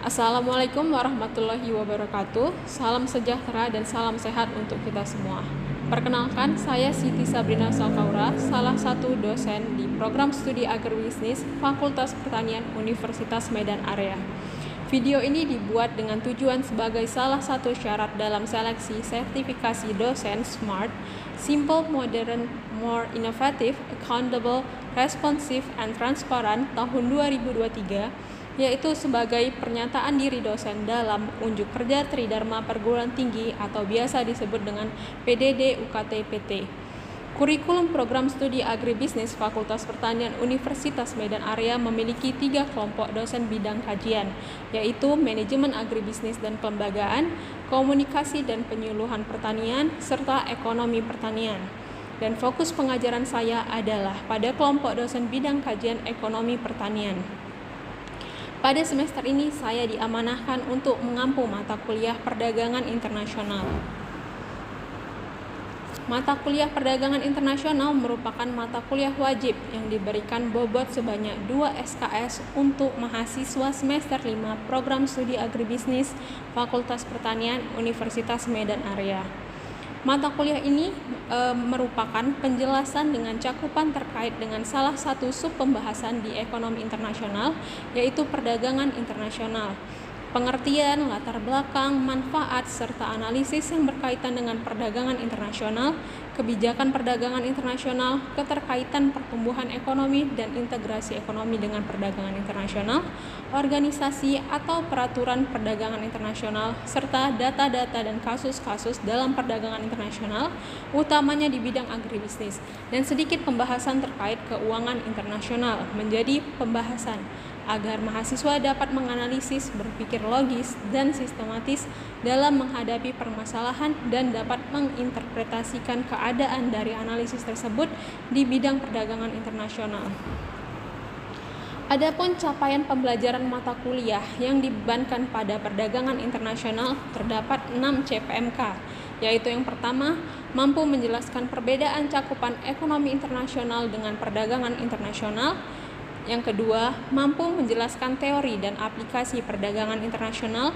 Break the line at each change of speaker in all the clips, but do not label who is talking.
Assalamualaikum warahmatullahi wabarakatuh. Salam sejahtera dan salam sehat untuk kita semua. Perkenalkan, saya Siti Sabrina Salkaura, salah satu dosen di program studi agribisnis Fakultas Pertanian Universitas Medan Area. Video ini dibuat dengan tujuan sebagai salah satu syarat dalam seleksi sertifikasi dosen SMART, Simple, Modern, More Innovative, Accountable, Responsive, and Transparent tahun 2023, yaitu sebagai pernyataan diri dosen dalam unjuk kerja Tridharma Perguruan Tinggi atau biasa disebut dengan PDD UKT PT. Kurikulum program studi agribisnis Fakultas Pertanian Universitas Medan Area memiliki 3 kelompok dosen bidang kajian, yaitu manajemen agribisnis dan kelembagaan, komunikasi dan penyuluhan pertanian, serta ekonomi pertanian. Dan fokus pengajaran saya adalah pada kelompok dosen bidang kajian ekonomi pertanian. Pada semester ini, saya diamanahkan untuk mengampu mata kuliah perdagangan internasional. Mata kuliah perdagangan internasional merupakan mata kuliah wajib yang diberikan bobot sebanyak 2 SKS untuk mahasiswa semester 5 program studi agribisnis Fakultas Pertanian Universitas Medan Area. Mata kuliah ini merupakan penjelasan dengan cakupan terkait dengan salah satu sub pembahasan di ekonomi internasional, yaitu perdagangan internasional. Pengertian, latar belakang, manfaat, serta analisis yang berkaitan dengan perdagangan internasional, kebijakan perdagangan internasional, keterkaitan pertumbuhan ekonomi dan integrasi ekonomi dengan perdagangan internasional, organisasi atau peraturan perdagangan internasional, serta data-data dan kasus-kasus dalam perdagangan internasional, utamanya di bidang agribisnis, dan sedikit pembahasan terkait keuangan internasional menjadi pembahasan agar mahasiswa dapat menganalisis, berpikir logis, dan sistematis dalam menghadapi permasalahan dan dapat menginterpretasikan keadaan dari analisis tersebut di bidang perdagangan internasional. Adapun capaian pembelajaran mata kuliah yang dibebankan pada perdagangan internasional terdapat 6 CPMK, yaitu yang pertama, mampu menjelaskan perbedaan cakupan ekonomi internasional dengan perdagangan internasional. Yang kedua, mampu menjelaskan teori dan aplikasi perdagangan internasional.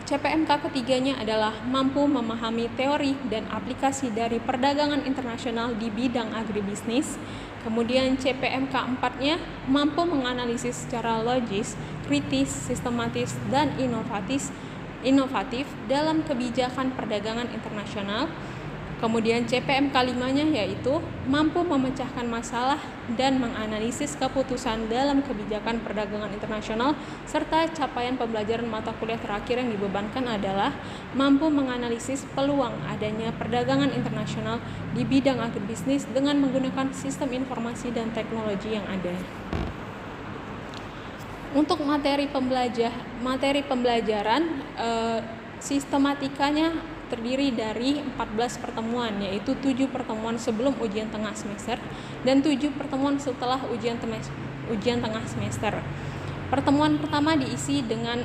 CPMK ketiganya adalah mampu memahami teori dan aplikasi dari perdagangan internasional di bidang agribisnis. Kemudian CPMK 4-nya mampu menganalisis secara logis, kritis, sistematis, dan inovatif dalam kebijakan perdagangan internasional. Kemudian CPMK 5-nya yaitu mampu memecahkan masalah dan menganalisis keputusan dalam kebijakan perdagangan internasional, serta capaian pembelajaran mata kuliah terakhir yang dibebankan adalah mampu menganalisis peluang adanya perdagangan internasional di bidang agribisnis dengan menggunakan sistem informasi dan teknologi yang ada. Untuk materi pembelajaran sistematikanya terdiri dari 14 pertemuan, yaitu 7 pertemuan sebelum ujian tengah semester dan 7 pertemuan setelah ujian tengah semester. Pertemuan pertama diisi dengan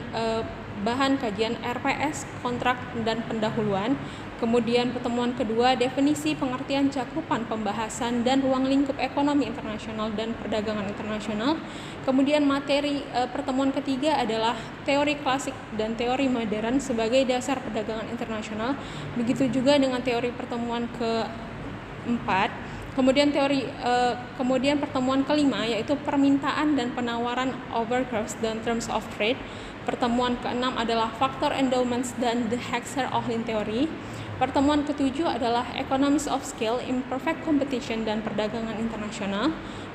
bahan kajian RPS, kontrak, dan pendahuluan. Kemudian pertemuan kedua, definisi pengertian cakupan pembahasan dan ruang lingkup ekonomi internasional dan perdagangan internasional. Kemudian materi pertemuan ketiga adalah teori klasik dan teori modern sebagai dasar perdagangan internasional. Begitu juga dengan teori pertemuan keempat. Kemudian pertemuan kelima yaitu permintaan dan penawaran over curves dan terms of trade. Pertemuan keenam adalah faktor endowments dan the Haxer-Ohlin theory. Pertemuan ketujuh adalah economies of scale, imperfect competition, dan perdagangan internasional.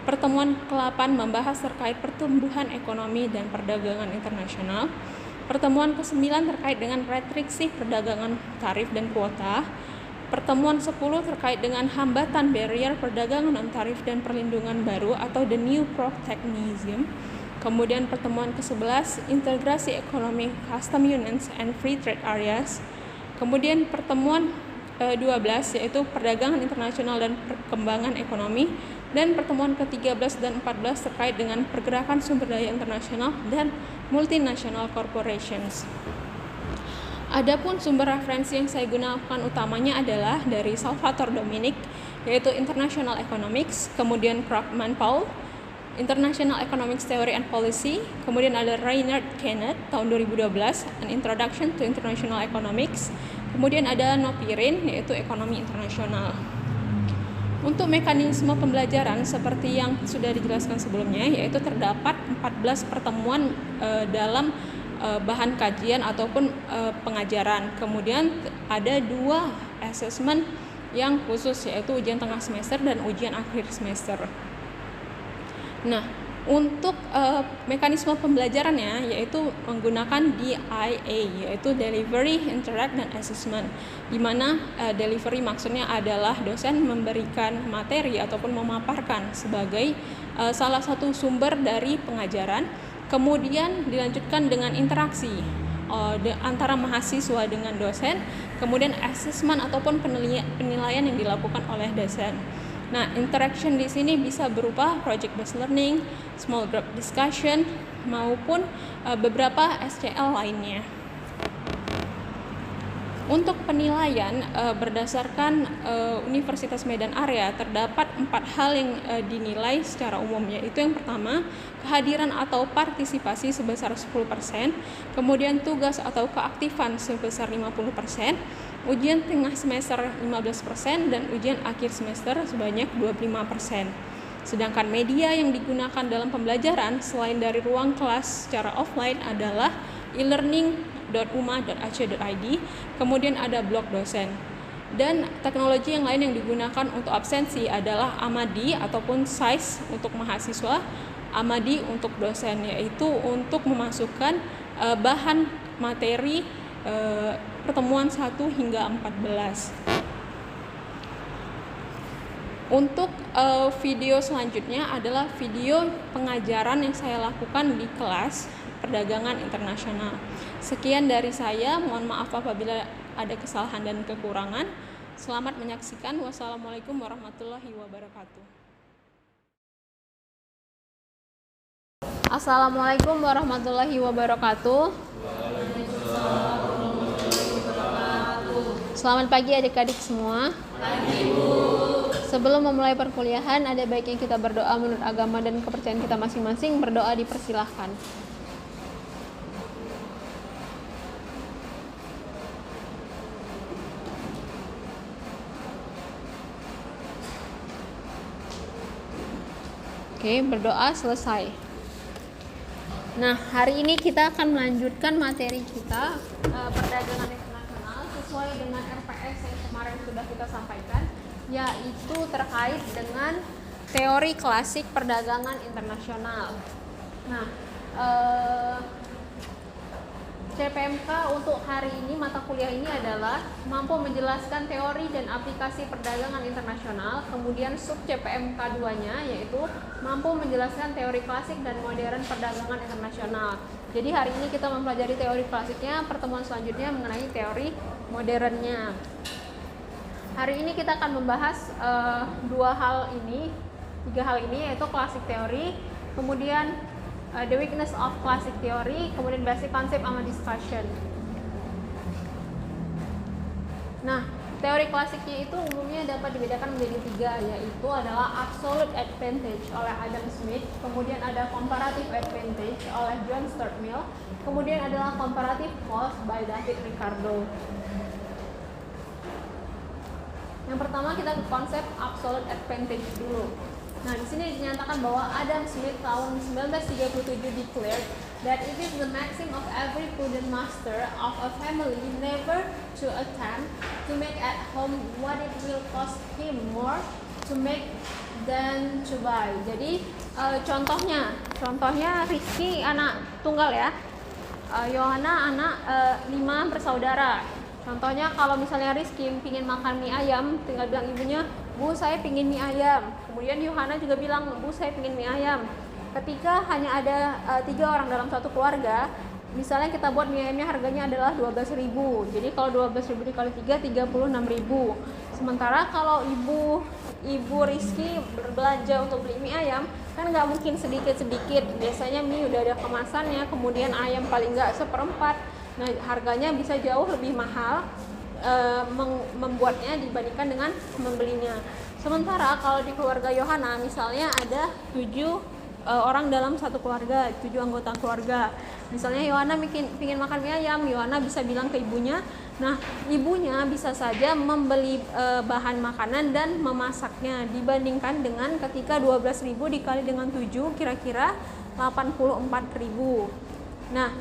Pertemuan ke-8 membahas terkait pertumbuhan ekonomi dan perdagangan internasional. Pertemuan ke-9 terkait dengan restriksi perdagangan tarif dan kuota. Pertemuan 10 terkait dengan hambatan barrier perdagangan non-tarif dan perlindungan baru atau the new protectionism. Kemudian pertemuan ke-11 integrasi ekonomi, custom unions, and free trade areas. Kemudian pertemuan 12 yaitu perdagangan internasional dan perkembangan ekonomi, dan pertemuan ke-13 dan 14 terkait dengan pergerakan sumber daya internasional dan multinational corporations. Adapun sumber referensi yang saya gunakan utamanya adalah dari Salvatore Dominic, yaitu International Economics, kemudian Krugman Paul, International Economics Theory and Policy, kemudian ada Reinhard Kenneth tahun 2012, An Introduction to International Economics, kemudian ada Nopirin yaitu Ekonomi Internasional. Untuk mekanisme pembelajaran seperti yang sudah dijelaskan sebelumnya, yaitu terdapat 14 pertemuan dalam bahan kajian ataupun pengajaran. Kemudian ada 2 assessment yang khusus, yaitu ujian tengah semester dan ujian akhir semester. Nah, untuk mekanisme pembelajarannya yaitu menggunakan DIA, yaitu Delivery, Interact, dan Assessment, di mana delivery maksudnya adalah dosen memberikan materi ataupun memaparkan sebagai salah satu sumber dari pengajaran, kemudian dilanjutkan dengan interaksi antara mahasiswa dengan dosen, kemudian assessment ataupun penilaian yang dilakukan oleh dosen. Nah, interaction di sini bisa berupa project based learning, small group discussion, maupun beberapa SCL lainnya. Untuk penilaian berdasarkan Universitas Medan Area terdapat 4 hal yang dinilai secara umum, yaitu yang pertama, kehadiran atau partisipasi sebesar 10%, kemudian tugas atau keaktifan sebesar 50%, ujian tengah semester 15%, dan ujian akhir semester sebanyak 25%. Sedangkan media yang digunakan dalam pembelajaran selain dari ruang kelas secara offline adalah e-learning.uma.ac.id, kemudian ada blog dosen. Dan teknologi yang lain yang digunakan untuk absensi adalah Amadi ataupun SAIS untuk mahasiswa, Amadi untuk dosen, yaitu untuk memasukkan bahan materi pertemuan 1 hingga 14. Untuk video selanjutnya adalah video pengajaran yang saya lakukan di kelas perdagangan internasional. Sekian dari saya, mohon maaf apabila ada kesalahan dan kekurangan. Selamat menyaksikan. Wassalamualaikum warahmatullahi wabarakatuh. Assalamualaikum warahmatullahi wabarakatuh. Selamat pagi adik-adik semua. Pagi, Bu. Sebelum memulai perkuliahan, ada baiknya kita berdoa menurut agama dan kepercayaan kita masing-masing. Berdoa dipersilahkan. Oke, berdoa selesai. Nah, hari ini kita akan melanjutkan materi kita perdagangan internasional sesuai dengan RPS yang kemarin sudah kita sampaikan, yaitu terkait dengan teori klasik perdagangan internasional. Nah, CPMK untuk hari ini, mata kuliah ini adalah mampu menjelaskan teori dan aplikasi perdagangan internasional, kemudian sub CPMK 2-nya yaitu mampu menjelaskan teori klasik dan modern perdagangan internasional. Jadi hari ini kita mempelajari teori klasiknya, pertemuan selanjutnya mengenai teori modernnya. Hari ini kita akan membahas 3 hal ini, yaitu classic theory, kemudian the weakness of classic theory, kemudian basic concept sama discussion. Nah, teori klasiknya itu umumnya dapat dibedakan menjadi 3, yaitu adalah absolute advantage oleh Adam Smith, kemudian ada comparative advantage oleh John Stuart Mill, kemudian adalah comparative cost by David Ricardo. Yang pertama kita ke konsep absolute advantage dulu. Nah, di sini dinyatakan bahwa Adam Smith tahun 1937 declared that it is the maxim of every prudent master of a family never to attempt to make at home what it will cost him more to make than to buy. Jadi contohnya Rizky anak tunggal ya, Yohana anak 5 bersaudara. Contohnya kalau misalnya Rizky ingin makan mie ayam, tinggal bilang ibunya, Bu, saya pingin mie ayam. Kemudian Yohana juga bilang, Bu, saya pingin mie ayam. Ketika hanya ada 3 orang dalam satu keluarga, misalnya kita buat mie ayamnya harganya adalah 12.000. Jadi kalau 12.000 dikali 3, 36.000. Sementara kalau ibu Rizky berbelanja untuk beli mie ayam, kan nggak mungkin sedikit-sedikit. Biasanya mie udah ada kemasannya, kemudian ayam paling nggak 1/4. Nah, harganya bisa jauh lebih mahal membuatnya dibandingkan dengan membelinya. Sementara kalau di keluarga Yohana misalnya ada 7 orang dalam satu keluarga, 7 anggota keluarga. Misalnya Yohana pingin makan mie ayam, Yohana bisa bilang ke ibunya. Nah, ibunya bisa saja membeli bahan makanan dan memasaknya, dibandingkan dengan ketika 12.000 dikali dengan 7 kira-kira 84.000. Nah,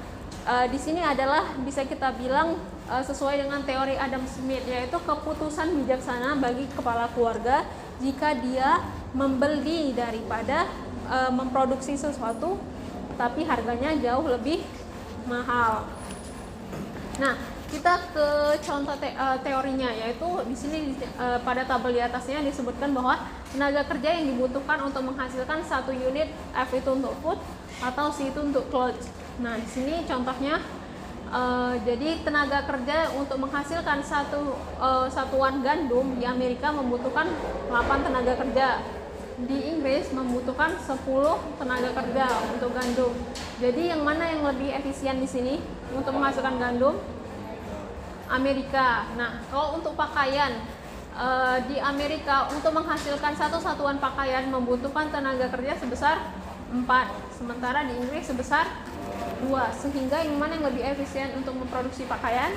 di sini adalah bisa kita bilang sesuai dengan teori Adam Smith, yaitu keputusan bijaksana bagi kepala keluarga jika dia membeli daripada memproduksi sesuatu tapi harganya jauh lebih mahal. Nah, kita ke contoh teorinya, yaitu di sini pada tabel di atasnya disebutkan bahwa tenaga kerja yang dibutuhkan untuk menghasilkan 1 unit, F itu untuk food atau C itu untuk clothes. Nah, di sini contohnya jadi tenaga kerja untuk menghasilkan satuan gandum di Amerika membutuhkan 8 tenaga kerja. Di Inggris membutuhkan 10 tenaga kerja untuk gandum. Jadi yang mana yang lebih efisien di sini untuk menghasilkan gandum? Amerika. Nah, kalau untuk pakaian di Amerika untuk menghasilkan satu satuan pakaian membutuhkan tenaga kerja sebesar 4, sementara di Inggris sebesar 2. Sehingga yang mana yang lebih efisien untuk memproduksi pakaian?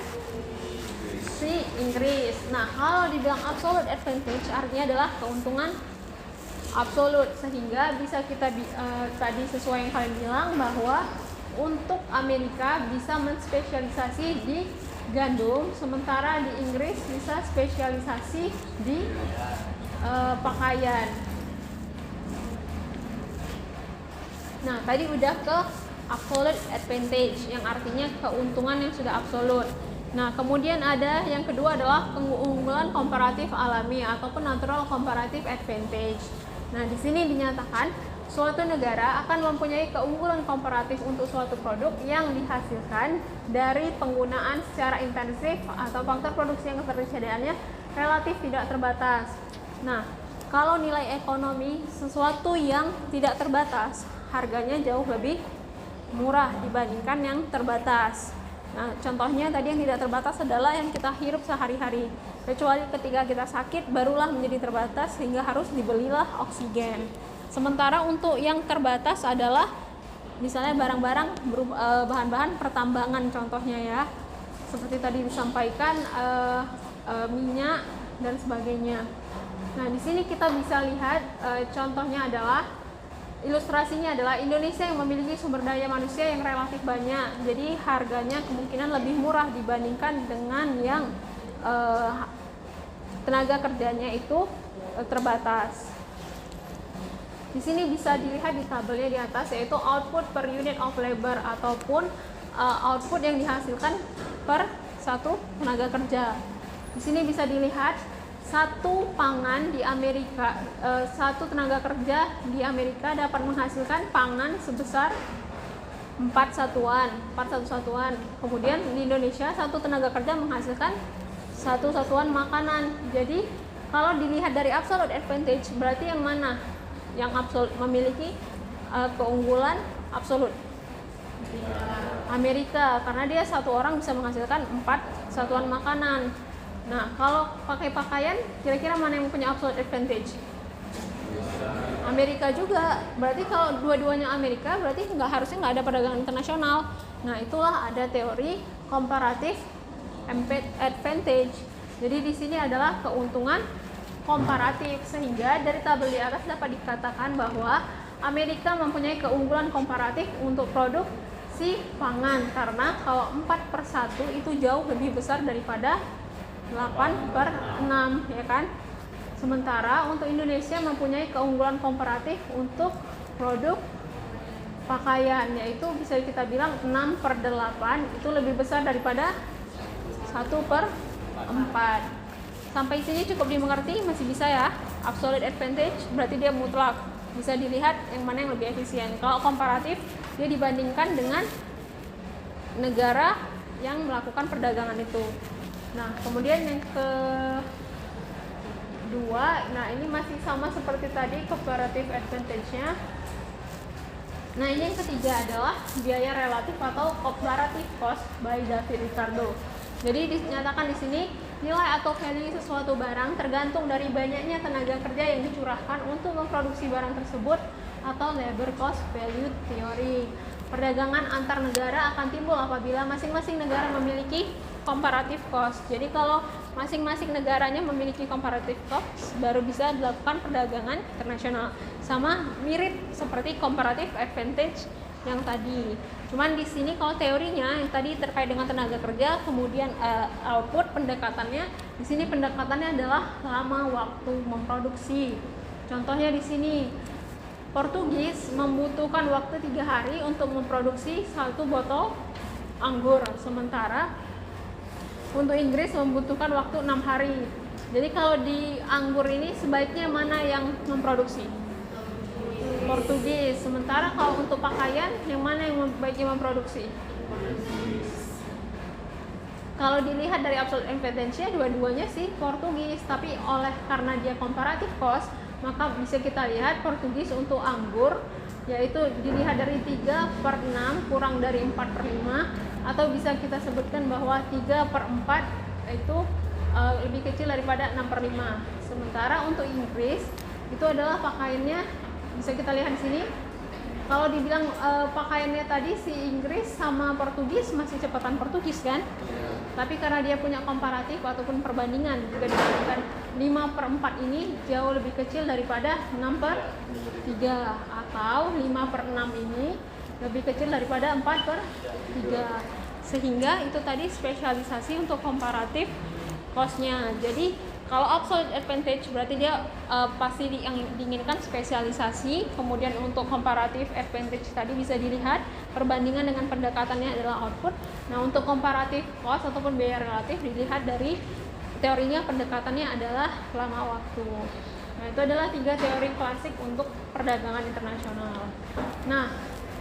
Si Inggris. Nah, kalau dibilang absolute advantage artinya adalah keuntungan absolut, sehingga bisa kita tadi sesuai yang kalian bilang bahwa untuk Amerika bisa menspesialisasi di gandum, sementara di Inggris bisa spesialisasi di pakaian. Nah, tadi udah ke absolute advantage yang artinya keuntungan yang sudah absolut. Nah, kemudian ada yang kedua adalah keunggulan komparatif alami ataupun natural comparative advantage. Nah, di sini dinyatakan suatu negara akan mempunyai keunggulan komparatif untuk suatu produk yang dihasilkan dari penggunaan secara intensif atau faktor produksi yang ketersediaannya relatif tidak terbatas. Nah, kalau nilai ekonomi sesuatu yang tidak terbatas, harganya jauh lebih murah dibandingkan yang terbatas. Nah, contohnya tadi yang tidak terbatas adalah yang kita hirup sehari-hari. Kecuali ketika kita sakit barulah menjadi terbatas sehingga harus dibelilah oksigen. Sementara untuk yang terbatas adalah misalnya barang-barang bahan-bahan pertambangan contohnya ya. Seperti tadi disampaikan minyak dan sebagainya. Nah, di sini kita bisa lihat contohnya adalah ilustrasinya adalah Indonesia yang memiliki sumber daya manusia yang relatif banyak. Jadi harganya kemungkinan lebih murah dibandingkan dengan yang tenaga kerjanya itu terbatas. Di sini bisa dilihat di tabelnya di atas, yaitu output per unit of labor ataupun output yang dihasilkan per satu tenaga kerja. Di sini bisa dilihat satu pangan di Amerika, satu tenaga kerja di Amerika dapat menghasilkan pangan sebesar 4 satuan. Kemudian di Indonesia satu tenaga kerja menghasilkan 1 satuan makanan. Jadi kalau dilihat dari absolute advantage, berarti yang mana yang absolut memiliki keunggulan absolut? Amerika, karena dia satu orang bisa menghasilkan 4 satuan makanan. Nah, kalau pakai pakaian, kira-kira mana yang punya absolute advantage? Amerika juga. Berarti kalau dua-duanya Amerika, berarti harusnya nggak ada perdagangan internasional. Nah, itulah ada teori comparative advantage. Jadi di sini adalah keuntungan komparatif, sehingga dari tabel di atas dapat dikatakan bahwa Amerika mempunyai keunggulan komparatif untuk produk si pangan, karena kalau 4/1 itu jauh lebih besar daripada 8/6, ya kan? Sementara untuk Indonesia mempunyai keunggulan komparatif untuk produk pakaian, yaitu bisa kita bilang 6/8 itu lebih besar daripada 1/4. Sampai sini cukup dimengerti, masih bisa ya? Absolute advantage berarti dia mutlak, bisa dilihat yang mana yang lebih efisien. Kalau komparatif, dia dibandingkan dengan negara yang melakukan perdagangan itu. Nah, kemudian yang kedua, nah ini masih sama seperti tadi comparative advantage-nya. Nah, ini yang ketiga adalah biaya relatif atau comparative cost by David Ricardo. Jadi dinyatakan di sini nilai atau value sesuatu barang tergantung dari banyaknya tenaga kerja yang dicurahkan untuk memproduksi barang tersebut atau labor cost value theory. Perdagangan antar negara akan timbul apabila masing-masing negara memiliki comparative cost. Jadi kalau masing-masing negaranya memiliki comparative cost, baru bisa dilakukan perdagangan internasional. Sama mirip seperti comparative advantage yang tadi. Cuman di sini kalau teorinya yang tadi terkait dengan tenaga kerja, kemudian output pendekatannya, di sini pendekatannya adalah lama waktu memproduksi. Contohnya di sini Portugis membutuhkan waktu 3 hari untuk memproduksi 1 botol anggur, sementara untuk Inggris membutuhkan waktu 6 hari. Jadi kalau di anggur ini sebaiknya mana yang memproduksi? Portugis. Sementara kalau untuk pakaian, yang mana yang baiknya memproduksi? Kalau dilihat dari absolute advantage-nya, dua-duanya sih Portugis. Tapi karena dia comparative cost, maka bisa kita lihat Portugis untuk anggur, yaitu dilihat dari 3/6 kurang dari 4/5, atau bisa kita sebutkan bahwa 3/4 itu lebih kecil daripada 6/5. Sementara untuk Inggris, itu adalah pakaiannya, bisa kita lihat di sini. Kalau dibilang pakaiannya tadi si Inggris sama Portugis masih cepatan Portugis kan? Tapi karena dia punya komparatif ataupun perbandingan, jika dibandingkan 5/4 ini jauh lebih kecil daripada 6/3, atau 5/6 ini lebih kecil daripada 4/3. Sehingga itu tadi spesialisasi untuk komparatif cost-nya. Jadi kalau absolute advantage berarti dia pasti yang diinginkan spesialisasi. Kemudian untuk comparative advantage tadi bisa dilihat perbandingan dengan pendekatannya adalah output. Nah, untuk comparative cost ataupun biaya relatif dilihat dari teorinya, pendekatannya adalah lama waktu. Nah, itu adalah 3 teori klasik untuk perdagangan internasional. Nah,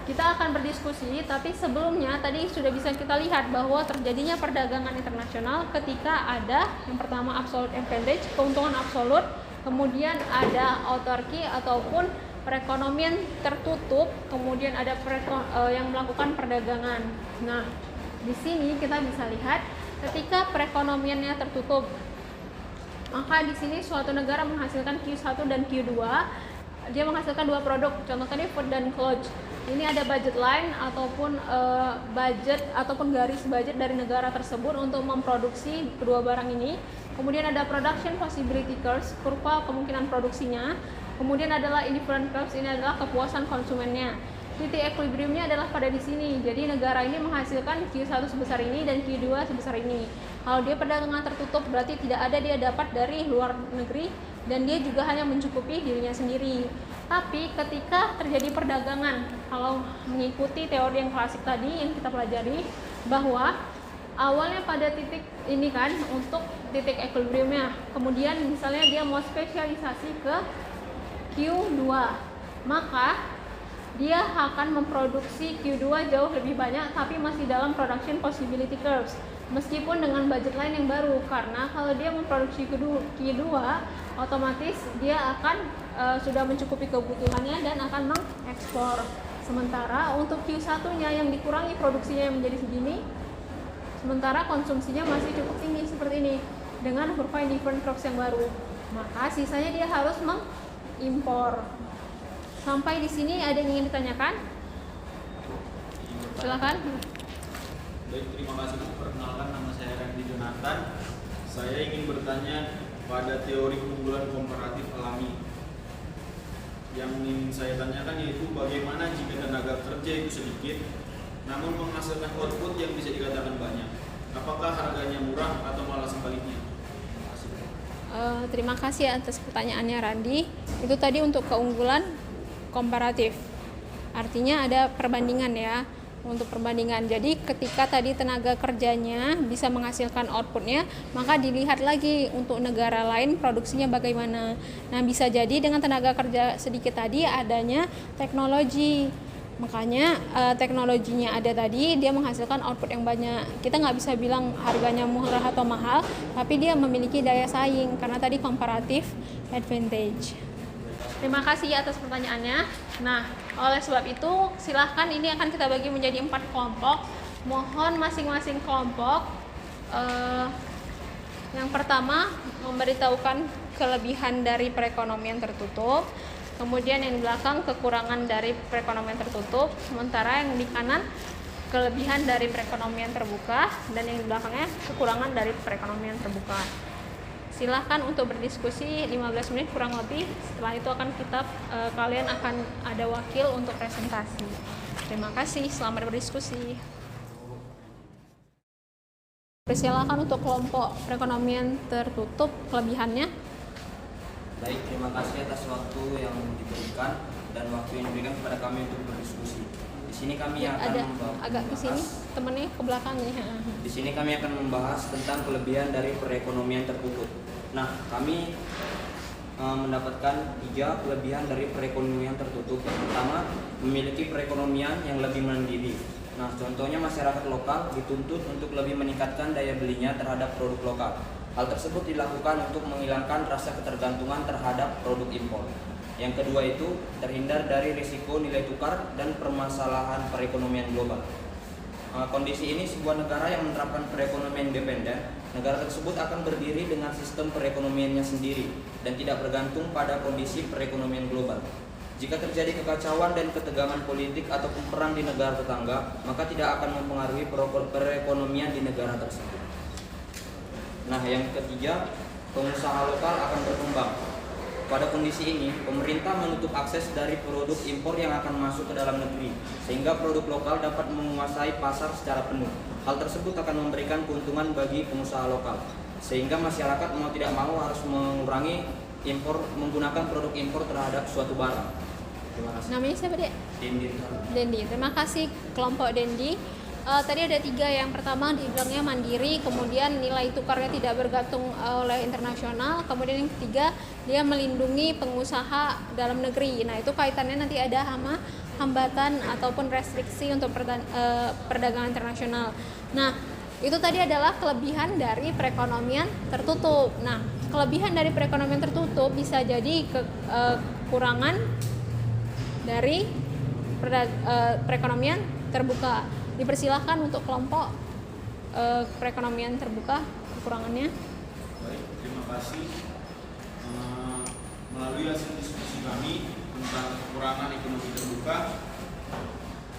kita akan berdiskusi, tapi sebelumnya tadi sudah bisa kita lihat bahwa terjadinya perdagangan internasional ketika ada yang pertama absolute advantage, keuntungan absolut, kemudian ada autarki ataupun perekonomian tertutup, kemudian ada yang melakukan perdagangan. Nah, di sini kita bisa lihat ketika perekonomiannya tertutup, maka di sini suatu negara menghasilkan Q1 dan Q2, dia menghasilkan 2 produk, contoh tadi food dan clothes. Ini ada budget line ataupun budget ataupun garis budget dari negara tersebut untuk memproduksi kedua barang ini. Kemudian ada production possibility curves, kurva kemungkinan produksinya. Kemudian adalah indifferent curves, ini adalah kepuasan konsumennya. Titik equilibriumnya adalah pada di sini. Jadi negara ini menghasilkan Q1 sebesar ini dan Q2 sebesar ini. Kalau dia perdagangan tertutup berarti tidak ada dia dapat dari luar negeri dan dia juga hanya mencukupi dirinya sendiri. Tapi ketika terjadi perdagangan, kalau mengikuti teori yang klasik tadi yang kita pelajari, bahwa awalnya pada titik ini kan untuk titik equilibriumnya, kemudian misalnya dia mau spesialisasi ke Q2, maka dia akan memproduksi Q2 jauh lebih banyak tapi masih dalam production possibility curves, meskipun dengan budget line yang baru. Karena kalau dia memproduksi Q2 otomatis dia akan sudah mencukupi kebutuhannya dan akan mengekspor. Sementara untuk Q1-nya yang dikurangi produksinya menjadi segini, sementara konsumsinya masih cukup tinggi seperti ini dengan kurva indifferent curves yang baru, maka sisanya dia harus mengimpor. Sampai di sini ada yang ingin ditanyakan? Silakan.
Baik, terima kasih Bu. Perkenalkan, nama saya Randy Jonathan. Saya ingin bertanya pada teori keunggulan komparatif alami. Yang ingin saya tanyakan yaitu bagaimana jika tenaga kerja itu sedikit namun menghasilkan output yang bisa dikatakan banyak. Apakah harganya murah atau malah sebaliknya?
Terima kasih atas pertanyaannya Randi. Itu tadi untuk keunggulan komparatif. Artinya ada perbandingan ya. Untuk perbandingan, jadi ketika tadi tenaga kerjanya bisa menghasilkan outputnya, maka dilihat lagi untuk negara lain produksinya bagaimana. Nah, bisa jadi dengan tenaga kerja sedikit tadi adanya teknologi, makanya teknologinya ada tadi, dia menghasilkan output yang banyak. Kita nggak bisa bilang harganya murah atau mahal, tapi dia memiliki daya saing karena tadi comparative advantage. Terima kasih atas pertanyaannya. Nah, oleh sebab itu silahkan ini akan kita bagi menjadi 4 kelompok. Mohon masing-masing kelompok yang pertama memberitahukan kelebihan dari perekonomian tertutup. Kemudian yang di belakang kekurangan dari perekonomian tertutup, sementara yang di kanan kelebihan dari perekonomian terbuka, dan yang di belakangnya kekurangan dari perekonomian terbuka. Silahkan untuk berdiskusi 15 menit kurang lebih. Setelah itu akan kalian akan ada wakil untuk presentasi. Terima kasih, selamat berdiskusi. Persilakan untuk kelompok perekonomian tertutup, kelebihannya.
Baik, terima kasih atas waktu yang diberikan dan waktu yang diberikan kepada kami untuk berdiskusi. Di sini kami akan
agak ke sini, temennya ke belakang ya.
Di sini kami akan membahas tentang kelebihan dari perekonomian tertutup. Nah, kami mendapatkan 3 kelebihan dari perekonomian tertutup. Yang pertama, memiliki perekonomian yang lebih mandiri. Nah, contohnya masyarakat lokal dituntut untuk lebih meningkatkan daya belinya terhadap produk lokal. Hal tersebut dilakukan untuk menghilangkan rasa ketergantungan terhadap produk impor. Yang kedua itu terhindar dari risiko nilai tukar dan permasalahan perekonomian global. Kondisi ini sebuah negara yang menerapkan perekonomian independen, negara tersebut akan berdiri dengan sistem perekonomiannya sendiri dan tidak bergantung pada kondisi perekonomian global. Jika terjadi kekacauan dan ketegangan politik ataupun perang di negara tetangga, maka tidak akan mempengaruhi perekonomian di negara tersebut. Nah, yang ketiga, pengusaha lokal akan berkembang. Pada kondisi ini, pemerintah menutup akses dari produk impor yang akan masuk ke dalam negeri, sehingga produk lokal dapat menguasai pasar secara penuh. Hal tersebut akan memberikan keuntungan bagi pengusaha lokal, sehingga masyarakat mau tidak mau harus mengurangi menggunakan produk impor terhadap suatu barang. Terima kasih.
Namanya siapa, Dek?
Dendi.
Terima kasih kelompok Dendi. Tadi ada 3. Yang pertama dibilangnya mandiri, kemudian nilai tukarnya tidak bergantung oleh internasional, kemudian yang ketiga dia melindungi pengusaha dalam negeri. Nah, itu kaitannya nanti ada sama hambatan ataupun restriksi untuk perdagangan internasional. Nah, itu tadi adalah kelebihan dari perekonomian tertutup. Nah, kelebihan dari perekonomian tertutup bisa jadi kekurangan dari perekonomian terbuka. Dipersilahkan untuk kelompok perekonomian terbuka, kekurangannya.
Baik, terima kasih. Melalui hasil diskusi kami tentang kekurangan ekonomi terbuka,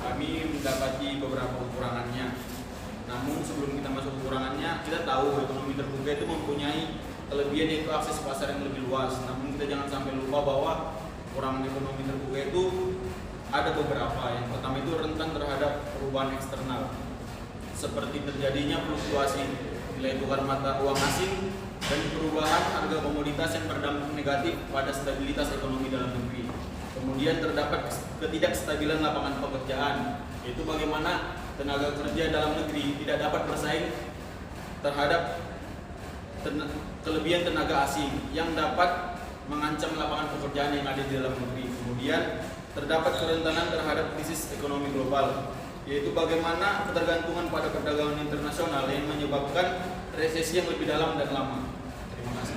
kami mendapati beberapa kekurangannya. Namun sebelum kita masuk kekurangannya, kita tahu ekonomi terbuka itu mempunyai kelebihan, yaitu akses pasar yang lebih luas. Namun kita jangan sampai lupa bahwa kekurangan ekonomi terbuka itu ada beberapa. Yang pertama itu rentan terhadap perubahan eksternal, seperti terjadinya fluktuasi nilai tukar mata uang asing dan perubahan harga komoditas yang berdampak negatif pada stabilitas ekonomi dalam negeri. Kemudian terdapat ketidakstabilan lapangan pekerjaan, yaitu bagaimana tenaga kerja dalam negeri tidak dapat bersaing terhadap kelebihan tenaga asing yang dapat mengancam lapangan pekerjaan yang ada di dalam negeri. Kemudian terdapat kerentanan terhadap krisis ekonomi global, yaitu bagaimana ketergantungan pada perdagangan internasional yang menyebabkan resesi yang lebih dalam dan lama. Terima kasih.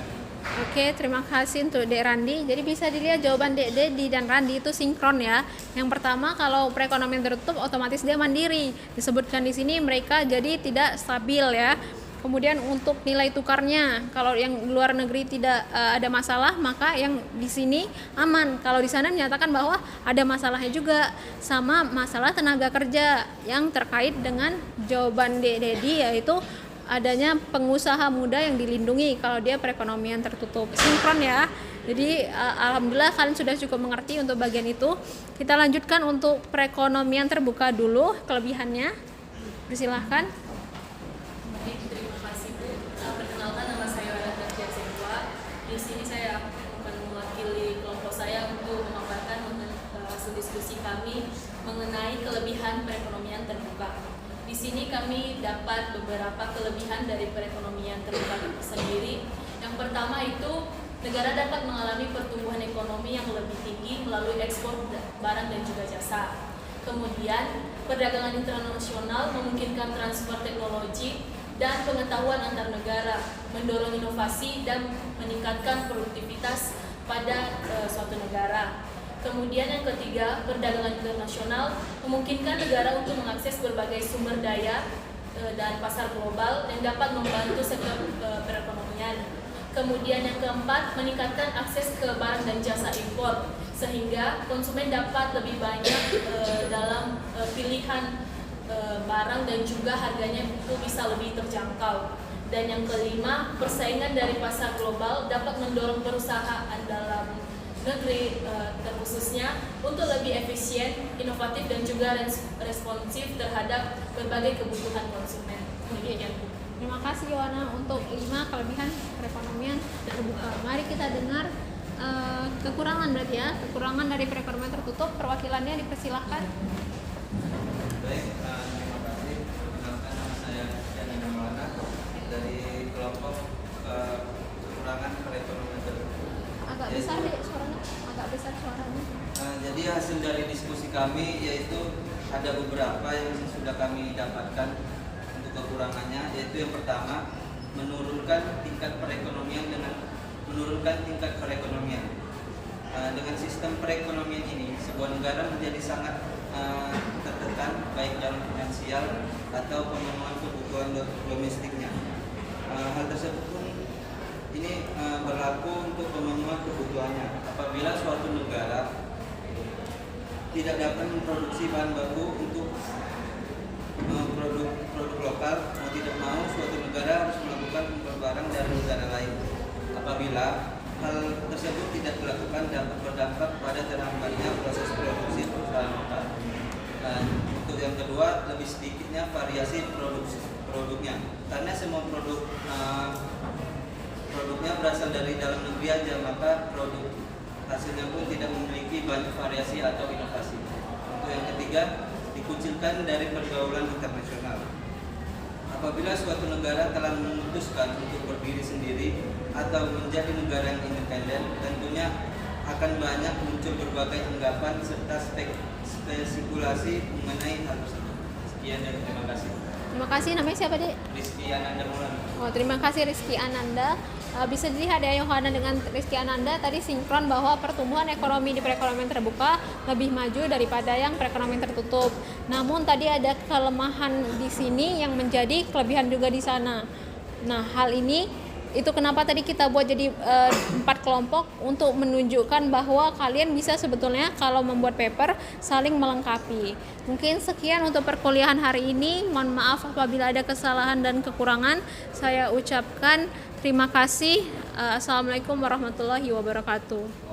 Oke, terima kasih untuk Dek Randi. Jadi bisa dilihat jawaban Dek Dedi dan Randi itu sinkron ya. Yang pertama, kalau perekonomian tertutup otomatis dia mandiri. Disebutkan di sini mereka jadi tidak stabil ya. Kemudian untuk nilai tukarnya, kalau yang luar negeri tidak ada masalah, maka yang di sini aman. Kalau di sana menyatakan bahwa ada masalahnya juga, sama masalah tenaga kerja yang terkait dengan jawaban Dedi, yaitu adanya pengusaha muda yang dilindungi kalau dia perekonomian tertutup. Sinkron ya. Jadi alhamdulillah kalian sudah cukup mengerti untuk bagian itu. Kita lanjutkan untuk perekonomian terbuka dulu, kelebihannya. Persilahkan.
Terima kasih Bu. Perkenalkan, nama saya Radha Jasenwa. Di sini saya akan mewakili kelompok saya untuk memaparkan hasil diskusi kami mengenai kelebihan perekonomian terbuka. Di sini kami dapat beberapa kelebihan dari perekonomian terbuka itu sendiri. Yang pertama itu negara dapat mengalami pertumbuhan ekonomi yang lebih tinggi melalui ekspor barang dan juga jasa. Kemudian perdagangan internasional memungkinkan transfer teknologi dan pengetahuan antar negara, mendorong inovasi dan meningkatkan produktivitas pada suatu negara. Kemudian yang ketiga, perdagangan internasional memungkinkan negara untuk mengakses berbagai sumber daya dan pasar global yang dapat membantu sektor perekonomian. Kemudian yang keempat, meningkatkan akses ke barang dan jasa impor sehingga konsumen dapat lebih banyak dalam pilihan barang dan juga harganya itu bisa lebih terjangkau. Dan yang kelima, persaingan dari pasar global dapat mendorong perusahaan dalam negeri terkhususnya untuk lebih efisien, inovatif dan juga responsif terhadap berbagai kebutuhan konsumen. Demikian.
Terima kasih Yohana untuk 5 kelebihan perekonomian terbuka. Mari kita dengar kekurangan berarti ya, kekurangan dari perekonomian tertutup. Perwakilannya dipersilahkan.
Baik, terima kasih. Perkenalkan nama saya Yana Maulana dari kelompok kekurangan perekonomian tertutup.
Agak besar deh suaranya, agak besar suaranya.
Jadi hasil dari diskusi kami yaitu ada beberapa yang sudah kami dapatkan untuk kekurangannya, yaitu yang pertama menurunkan tingkat perekonomian dengan sistem perekonomian ini sebuah negara menjadi sangat tertekan baik dalam finansial atau pemenuhan kebutuhan domestiknya. Hal tersebut pun ini berlaku untuk pemenuhan kebutuhannya. Apabila suatu negara tidak dapat memproduksi bahan baku untuk produk lokal, mau tidak mau suatu negara harus melakukan impor barang dari negara lain. Apabila hal tersebut tidak dilakukan dapat berdampak pada terhambatnya proses produksi perusahaan lokal. Untuk yang kedua, lebih sedikitnya variasi produknya, karena semua produknya berasal dari dalam negeri aja, maka produk hasilnya pun tidak memiliki banyak variasi atau inovasi. Untuk yang ketiga, dikucilkan dari pergaulan internasional. Apabila suatu negara telah memutuskan untuk berdiri sendiri atau menjadi negara yang independen, tentunya akan banyak muncul berbagai anggapan serta spekulasi mengenai hal tersebut. Sekian dan terima kasih.
Terima kasih, namanya siapa Dek?
Rizky Ananda Maulana.
Oh, terima kasih Rizky Ananda. Bisa dilihat ya Yohana dengan Rizky Ananda tadi sinkron bahwa pertumbuhan ekonomi di perekonomian terbuka lebih maju daripada yang perekonomian tertutup. Namun tadi ada kelemahan di sini yang menjadi kelebihan juga di sana. Nah, hal ini itu kenapa tadi kita buat jadi 4 kelompok untuk menunjukkan bahwa kalian bisa sebetulnya kalau membuat paper saling melengkapi. Mungkin sekian untuk perkuliahan hari ini. Mohon maaf apabila ada kesalahan dan kekurangan. Saya ucapkan terima kasih. Assalamualaikum warahmatullahi wabarakatuh.